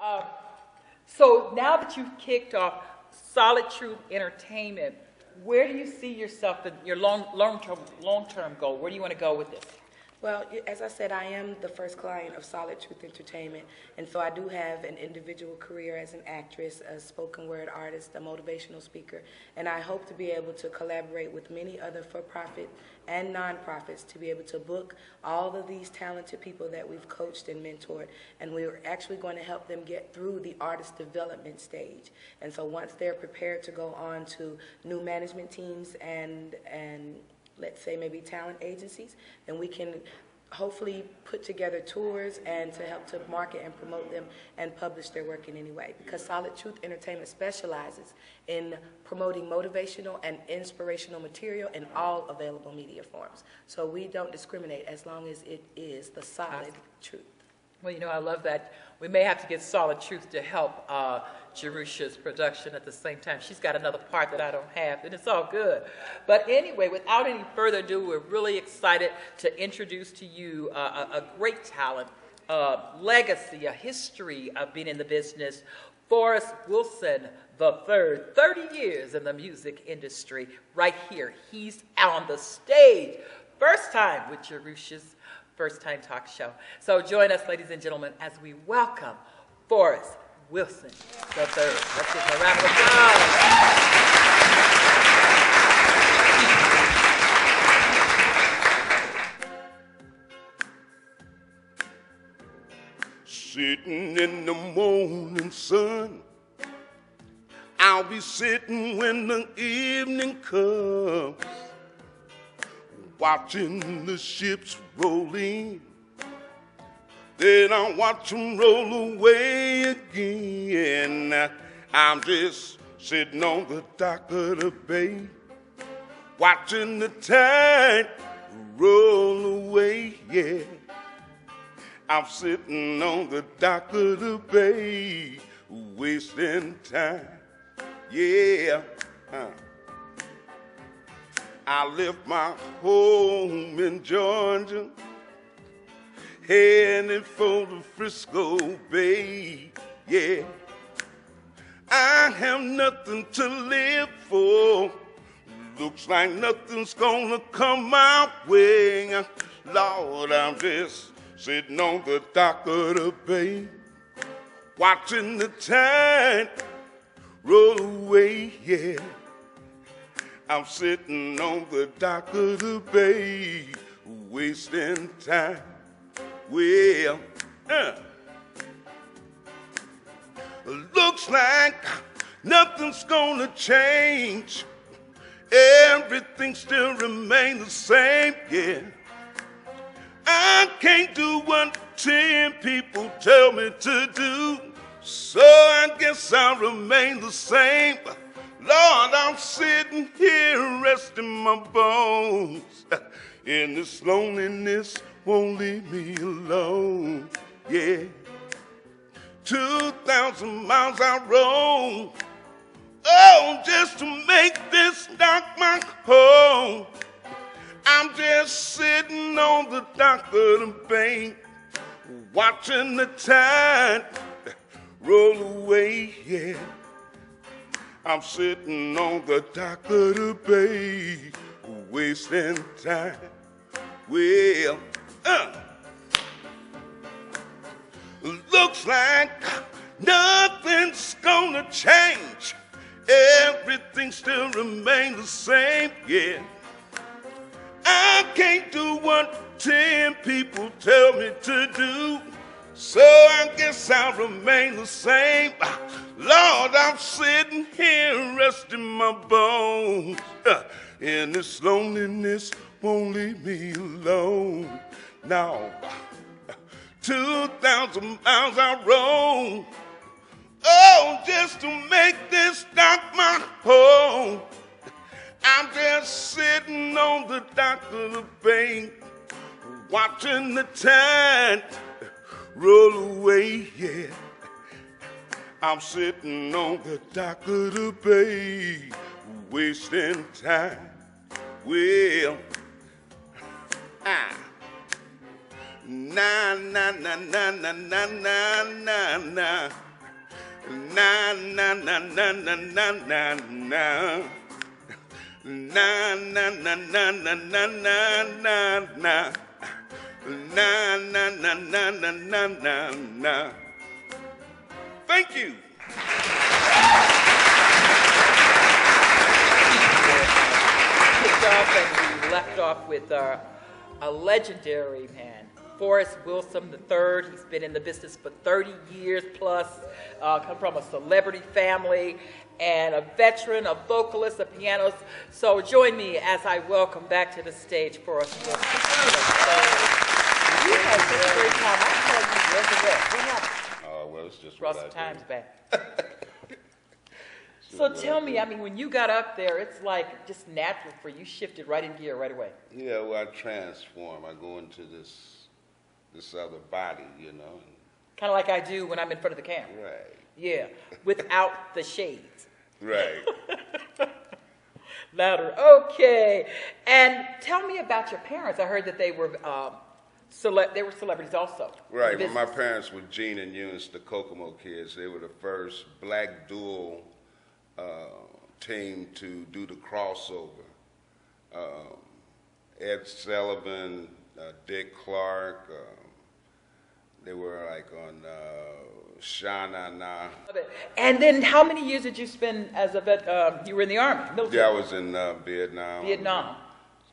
Um, so now that you've kicked off Solid Truth Entertainment, where do you see yourself in your long-term goal? Where do you want to go with this? Well, as I said, I am the first client of Solid Truth Entertainment, and so I do have an individual career as an actress, a spoken word artist, a motivational speaker, and I hope to be able to collaborate with many other for-profit and non-profits to be able to book all of these talented people that we've coached and mentored, and we're actually going to help them get through the artist development stage. And so once they're prepared to go on to new management teams and let's say maybe talent agencies, then we can hopefully put together tours and to help to market and promote them and publish their work in any way. Because Solid Truth Entertainment specializes in promoting motivational and inspirational material in all available media forms. So we don't discriminate as long as it is the solid truth. Well, you know, I love that. We may have to get Solid Truth to help Jerushia's production at the same time. She's got another part that I don't have, and it's all good. But anyway, without any further ado, we're really excited to introduce to you a great talent, legacy, a history of being in the business. Forrest Wilson III, 30 years in the music industry, right here. He's on the stage. First time with Jerushia's First Time Talk Show. So join us, ladies and gentlemen, as we welcome Forrest Wilson III. Let's give him a round of applause. Sitting in the morning sun, I'll be sitting when the evening comes, watching the ships roll in. Then I'll watch them roll away again. I'm just sitting on the dock of the bay, watching the tide roll away, yeah. I'm sitting on the dock of the bay, wasting time, yeah. I left my home in Georgia, headed for the Frisco Bay, yeah. I have nothing to live for. Looks like nothing's gonna come my way. Lord, I'm just sitting on the dock of the bay, watching the tide roll away, yeah. I'm sitting on the dock of the bay, wasting time. Well, looks like nothing's gonna change. Everything still remains the same, yeah. I can't do what 10 people tell me to do, so I guess I'll remain the same. Lord, I'm sitting here resting my bones, and this loneliness won't leave me alone, yeah. 2,000 miles I roam, oh, just to make this dock my home. I'm just sitting on the dock of the bay, watching the tide roll away, yeah. I'm sitting on the dock of the bay, wasting time. Well, looks like nothing's gonna change. Everything still remains the same, yeah. I can't do what 10 people tell me to do, so I guess I'll remain the same. Lord, I'm sitting here resting my bones, and this loneliness won't leave me alone. Now, 2,000 miles I roam, oh, just to make this dock my home. I'm just sitting on the dock of the bay, watching the tide roll away, yeah. I'm sitting on the dock of the bay, wasting time. Well, na na na na na na na na na Na na na na na na na na. Na na na na na na na na na. Na na na na na na na na. Thank you. Kicked off and we left off with a legendary man, Forrest Wilson III. He's been in the business for 30 years plus, come from a celebrity family, and a veteran, a vocalist, a pianist. So join me as I welcome back to the stage Forrest Wilson. You had such a great time. I'm telling you, where's the rest? What happened? Oh, well, it's just Brought what some I times do. back. So tell me, I mean, when you got up there, it's like just natural for you. You shifted right in gear right away. Yeah, well, I transform. I go into this other body, you know. Kind of like I do when I'm in front of the camera. Right. Yeah, without the shades. Right. Louder. Okay. And tell me about your parents. I heard that they were celebrities also. Right. Well, my parents were Gene and Eunice, the Kokomo Kids. They were the first black dual team to do the crossover. Ed Sullivan, Dick Clark. They were like on Shana Na. And then how many years did you spend as a vet? You were in the Army, military? Yeah, I was in Vietnam. Vietnam.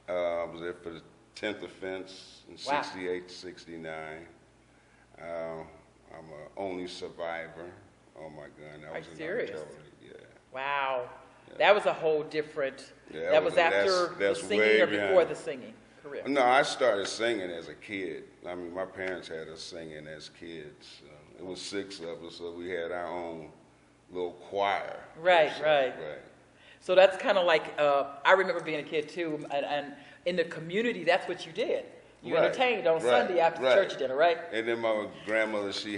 I was there for the 10th offense in Wow. 68, 69. I'm an only survivor. Oh my God, that Are was you in serious? artillery. Yeah. Wow. That was a whole different, Yeah, that was after the that's singing way or before behind. the singing career? No, I started singing as a kid. I mean, my parents had us singing as kids. It was 6 of us, so we had our own little choir. Right, So, right. So that's kind of like, I remember being a kid too, and in the community, that's what you did. You Right, entertained on right, Sunday after right. church dinner, right? And then my grandmother, she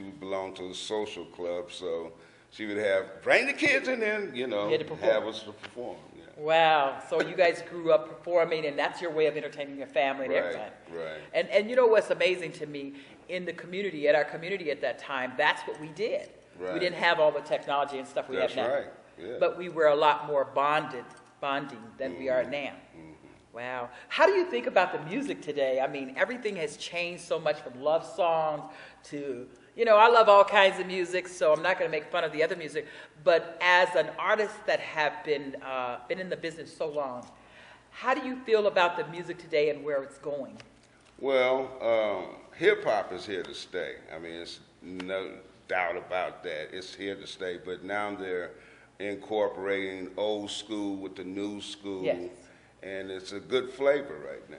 would belong to a social club, so she would bring the kids in there, you know, You had to perform. have us to perform. Yeah. Wow. So you guys grew up performing, and that's your way of entertaining your family and Right, everything. right. And you know what's amazing to me, in the community, at our community at that time, that's what we did. We Right. didn't have all the technology and stuff we That's have now. right, yeah. But we were a lot more bonding than we are now. Wow. How do you think about the music today? I mean, everything has changed so much from love songs to, you know, I love all kinds of music, so I'm not going to make fun of the other music. But as an artist that have been in the business so long, how do you feel about the music today and where it's going? Well, hip-hop is here to stay. I mean, it's no doubt about that. It's here to stay, but now they're incorporating old school with the new school. Yes. And it's a good flavor right now.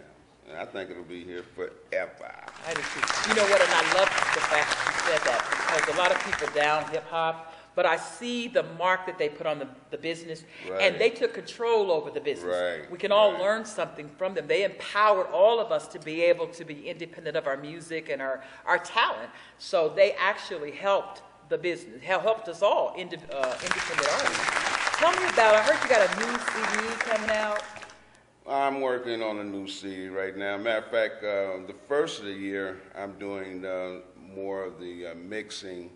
And I think it'll be here forever. I do too. You know what, and I love the fact that you said that, because a lot of people down hip-hop, but I see the mark that they put on the business, Right. and they took control over the business. Right, We can all right. learn something from them. They empowered all of us to be able to be independent of our music and our talent. So they actually helped the business, helped us all, independent artists. Tell me about, I heard you got a new CD coming out. I'm working on a new CD right now. Matter of fact, the first of the year, I'm doing more of the mixing.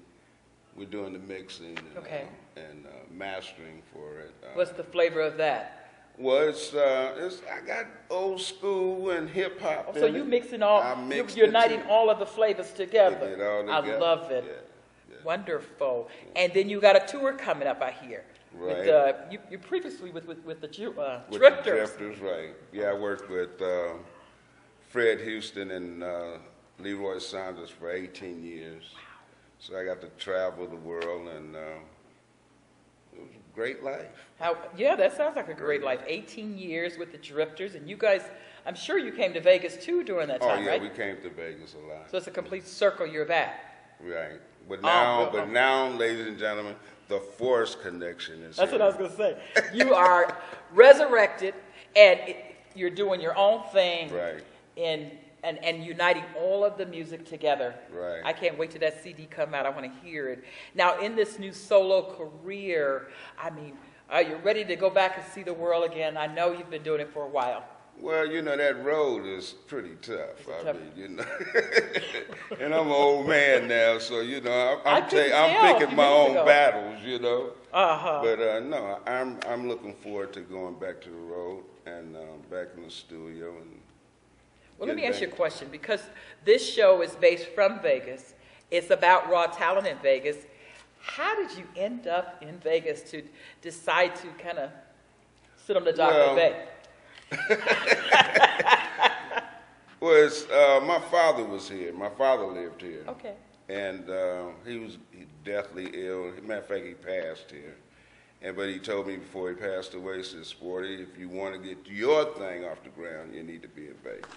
We're doing the mixing Okay. and mastering for it. What's the flavor of that? Well, I got old school and hip hop. Oh, so you mixing all, I you're mixed uniting the two. all of the flavors together. Get it all I together. love it. Yeah, yeah. Wonderful. And then you got a tour coming up, I hear. Right. With, you previously with the With Drifters. the Drifters, right. Yeah, I worked with Fred Houston and Leroy Saunders for 18 years. So I got to travel the world, and it was a great life. Yeah, that sounds like a great life. 18 years with the Drifters, and you guys, I'm sure you came to Vegas too during that time, Oh, yeah, right? we came to Vegas a lot. So it's a complete circle you're back. Right. But Oh, now, ladies and gentlemen, the Force connection is That's here. what I was going to say. You are resurrected, and you're doing your own thing. Right. And uniting all of the music together. Right. I can't wait till that CD come out. I want to hear it. Now, in this new solo career, I mean, are you ready to go back and see the world again? I know you've been doing it for a while. Well, you know, that road is pretty tough. I tough? mean, you know, and I'm an old man now, so, you know, I'm couldn't tell picking a few my minutes own ago. battles, you know. Uh-huh. But no, I'm looking forward to going back to the road and back in the studio. And Well, let me getting ask you a back- question, because this show is based from Vegas. It's about raw talent in Vegas. How did you end up in Vegas to decide to kind of sit on the dock of the bay? Well, my father was here. My father lived here. Okay. And he was deathly ill. Matter of fact, he passed here. But he told me before he passed away, he said, Sporty, if you want to get your thing off the ground, you need to be in Vegas.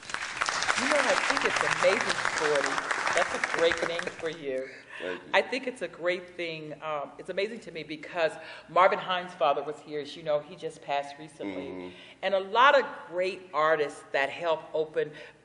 You know, I think it's amazing, Sporty. That's a great name for you. Thank you. I think it's a great thing. It's amazing to me because Marvin Hines' father was here. As you know, he just passed recently. And a lot of great artists that help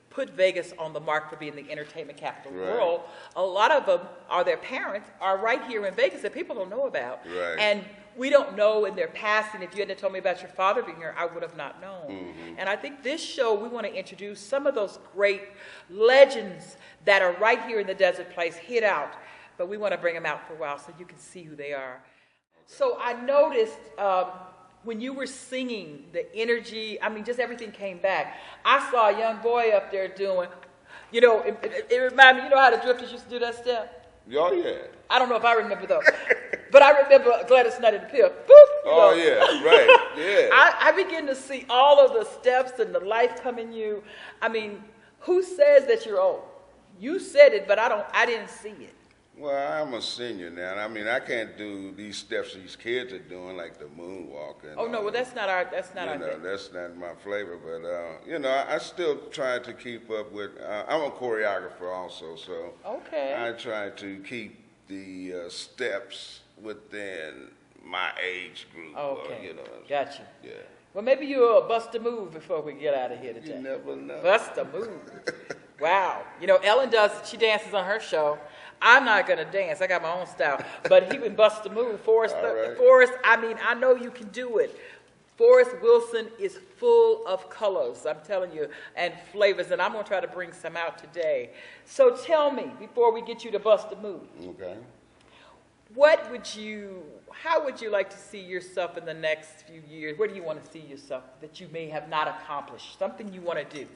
put Vegas on the mark for being the entertainment capital of the Right. world. A lot of them their parents are right here in Vegas that people don't know about. Right. And we don't know in their passing. If you hadn't told me about your father being here, I would have not known. And I think this show, we want to introduce some of those great legends that are right here in the desert place, hid out. But we want to bring them out for a while so you can see who they are. So I noticed when you were singing, the energy, I mean, just everything came back. I saw a young boy up there doing, you know, it reminded me, you know how the drifters used to do that step? Oh, yeah. I don't know if I remember those, but I remember Gladys Knight and the Pill. Boop, you Oh, know. yeah, right, yeah. I begin to see all of the steps and the life come in you. I mean, who says that you're old? You said it, but I didn't see it. Well, I'm a senior now. I mean, I can't do these steps these kids are doing, like the moonwalk. And Oh no, all well that. that's not our You know, thing. that's not my flavor, but you know, I still try to keep up with. I'm a choreographer also, so Okay. I try to keep the steps within my age group. Okay. You know, Gotcha. yeah. Well, maybe you'll bust a move before we get out of here You today. never know. Bust a move. Wow. You know, Ellen she dances on her show. I'm not going to dance. I got my own style. But he would bust a move. Forrest, All right. I mean, I know you can do it. Forrest Wilson is full of colors, I'm telling you, and flavors, and I'm going to try to bring some out today. So tell me, before we get you to bust a move, Okay. how would you like to see yourself in the next few years? Where do you want to see yourself that you may have not accomplished? Something you want to do?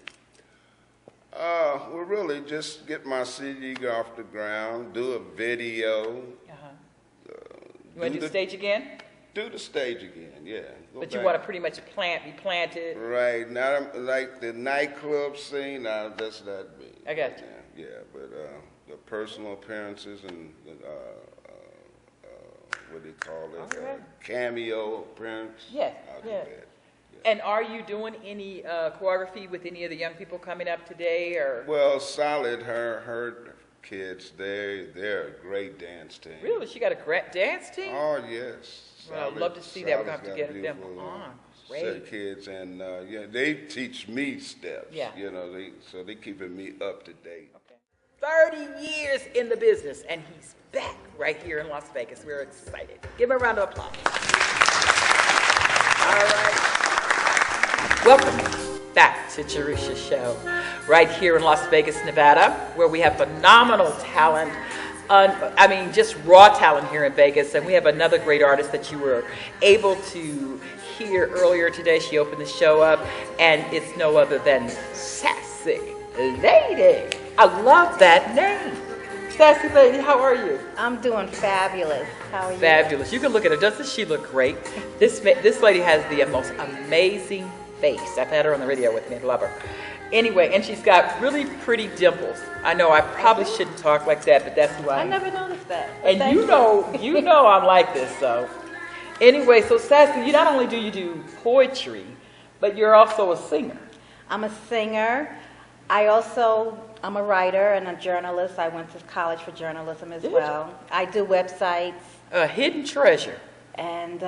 Well, really, just get my CD off the ground, do a video, You want to do stage again? do the stage again, yeah. Go But you back. want to pretty much be planted. Right, not like the nightclub scene, that's not me. I got you. Yeah, but the personal appearances and what do you call it? All right. Cameo appearance. Yes, I'll do yes. that. And are you doing any choreography with any of the young people coming up today? Or Well, Solid, her kids, they're a great dance team. really, she got a great dance team? Oh, yes. Well, I'd love to see that. We're going to have to Solid's get got them beautiful, on. set Great. of kids, and yeah, they teach me steps. Yeah. You know, so they keeping me up to date. Okay. 30 years in the business, and he's back right here in Las Vegas. We're excited. Give him a round of applause. All right. Welcome back to Jerushia Show, right here in Las Vegas, Nevada, where we have phenomenal talent. Just raw talent here in Vegas. And we have another great artist that you were able to hear earlier today. She opened the show up, and it's no other than Sassy Lady. I love that name. Sassy Lady, how are you? I'm doing fabulous. How are you? Fabulous. You can look at her. Doesn't she look great? This lady has the most amazing face. I've had her on the radio with me. I love her. Anyway, and she's got really pretty dimples. I know I probably shouldn't talk like that, but that's who I I am. never noticed that. And Thank you know I'm like this, so. Anyway, so Sassy, you not only do poetry, but you're also a singer. I'm a singer. I'm a writer and a journalist. I went to college for journalism as Did you? well. I do websites A hidden treasure. and,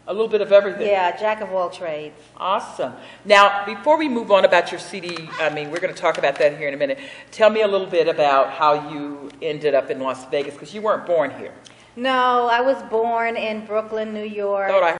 A little bit of everything. yeah, jack of all trades. Awesome. Now, before we move on about your CD, we're going to talk about that here in a minute. Tell me a little bit about how you ended up in Las Vegas, because you weren't born here. No, I was born in Brooklyn, New York. Thought I